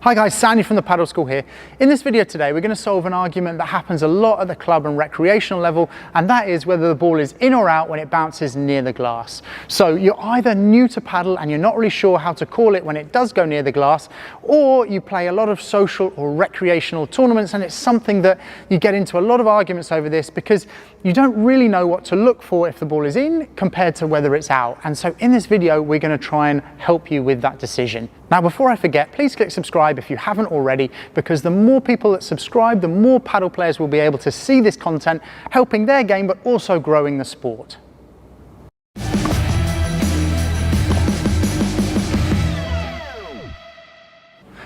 Hi guys, Sandy from the Paddle School here. In this video today, we're going to solve an argument that happens a lot at the club and recreational level, and that is whether the ball is in or out when it bounces near the glass. So you're either new to paddle and you're not really sure how to call it when it does go near the glass, or you play a lot of social or recreational tournaments and it's something that you get into a lot of arguments over this because you don't really know what to look for if the ball is in compared to whether it's out. And so in this video, we're going to try and help you with that decision. Now, before I forget, please click subscribe if you haven't already, because the more people that subscribe, the more paddle players will be able to see this content, helping their game, but also growing the sport.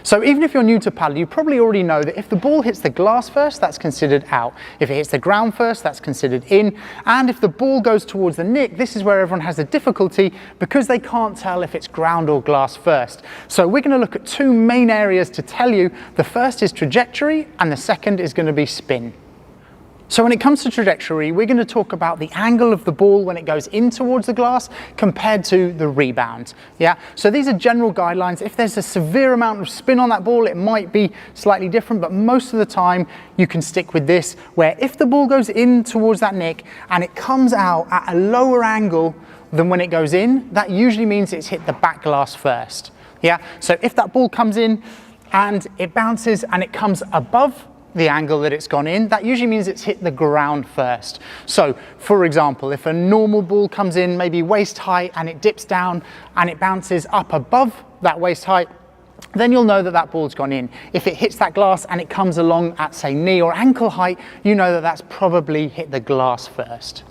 So even if you're new to paddle, you probably already know that if the ball hits the glass first, that's considered out. If it hits the ground first, that's considered in. And if the ball goes towards the nick, this is where everyone has a difficulty because they can't tell if it's ground or glass first. So we're going to look at two main areas to tell you. The first is trajectory and the second is going to be spin. So when it comes to trajectory, we're going to talk about the angle of the ball when it goes in towards the glass compared to the rebound. Yeah. So these are general guidelines. If there's a severe amount of spin on that ball, it might be slightly different, but most of the time you can stick with this, where if the ball goes in towards that nick and it comes out at a lower angle than when it goes in, that usually means it's hit the back glass first. Yeah. So if that ball comes in and it bounces and it comes above the angle that it's gone in, that usually means it's hit the ground first. So for example, if a normal ball comes in maybe waist height and it dips down and it bounces up above that waist height, then you'll know that that ball's gone in. If it hits that glass and it comes along at say knee or ankle height, you know that that's probably hit the glass first.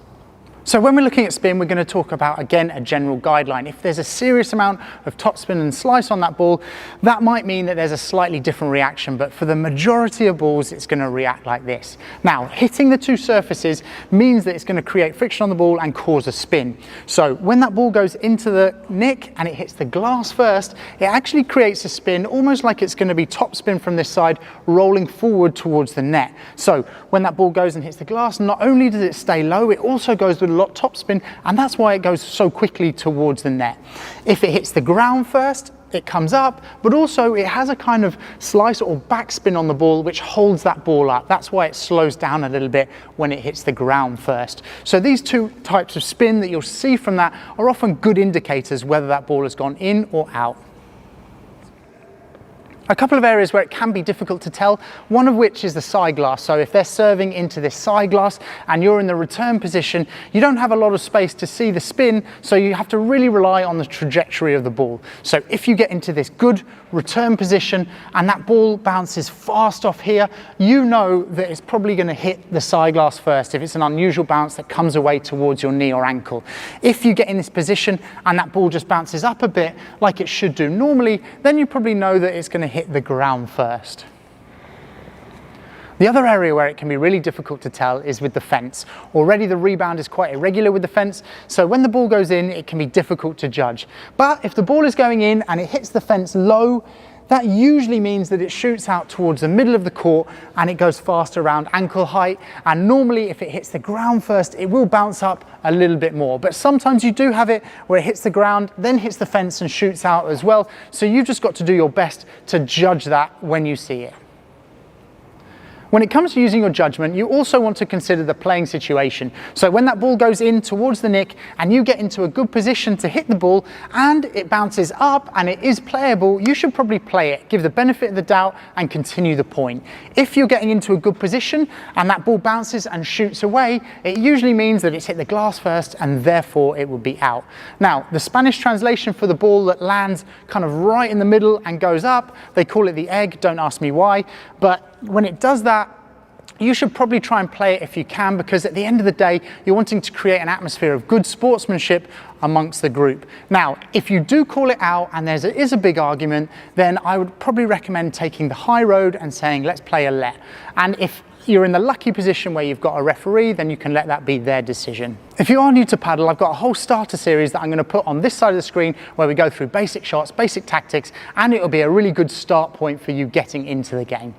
So when we're looking at spin, we're going to talk about, again, a general guideline. If there's a serious amount of topspin and slice on that ball, that might mean that there's a slightly different reaction, but for the majority of balls, it's going to react like this. Now, hitting the two surfaces means that it's going to create friction on the ball and cause a spin. So when that ball goes into the nick and it hits the glass first, it actually creates a spin, almost like it's going to be topspin from this side, rolling forward towards the net. So when that ball goes and hits the glass, not only does it stay low, it also goes with a lot topspin, and that's why it goes so quickly towards the net. If it hits the ground first, it comes up, but also it has a kind of slice or backspin on the ball which holds that ball up. That's why it slows down a little bit when it hits the ground first. So these two types of spin that you'll see from that are often good indicators whether that ball has gone in or out. A couple of areas where it can be difficult to tell, one of which is the side glass. So if they're serving into this side glass and you're in the return position, you don't have a lot of space to see the spin, so you have to really rely on the trajectory of the ball. So if you get into this good return position and that ball bounces fast off here, you know that it's probably going to hit the side glass first if it's an unusual bounce that comes away towards your knee or ankle. If you get in this position and that ball just bounces up a bit like it should do normally, then you probably know that it's going to hit the ground first. The other area where it can be really difficult to tell is with the fence. Already the rebound is quite irregular with the fence, so when the ball goes in, it can be difficult to judge. But if the ball is going in and it hits the fence low, that usually means that it shoots out towards the middle of the court and it goes fast around ankle height. And normally if it hits the ground first, it will bounce up a little bit more. But sometimes you do have it where it hits the ground, then hits the fence and shoots out as well. So you've just got to do your best to judge that when you see it. When it comes to using your judgment, you also want to consider the playing situation. So when that ball goes in towards the nick and you get into a good position to hit the ball and it bounces up and it is playable, you should probably play it, give the benefit of the doubt and continue the point. If you're getting into a good position and that ball bounces and shoots away, it usually means that it's hit the glass first and therefore it will be out. Now, the Spanish translation for the ball that lands kind of right in the middle and goes up, they call it the egg, don't ask me why, but when it does that, you should probably try and play it if you can, because at the end of the day, you're wanting to create an atmosphere of good sportsmanship amongst the group. Now, if you do call it out and there is a big argument, then I would probably recommend taking the high road and saying, let's play a let. And if you're in the lucky position where you've got a referee, then you can let that be their decision. If you are new to paddle, I've got a whole starter series that I'm going to put on this side of the screen where we go through basic shots, basic tactics, and it'll be a really good start point for you getting into the game.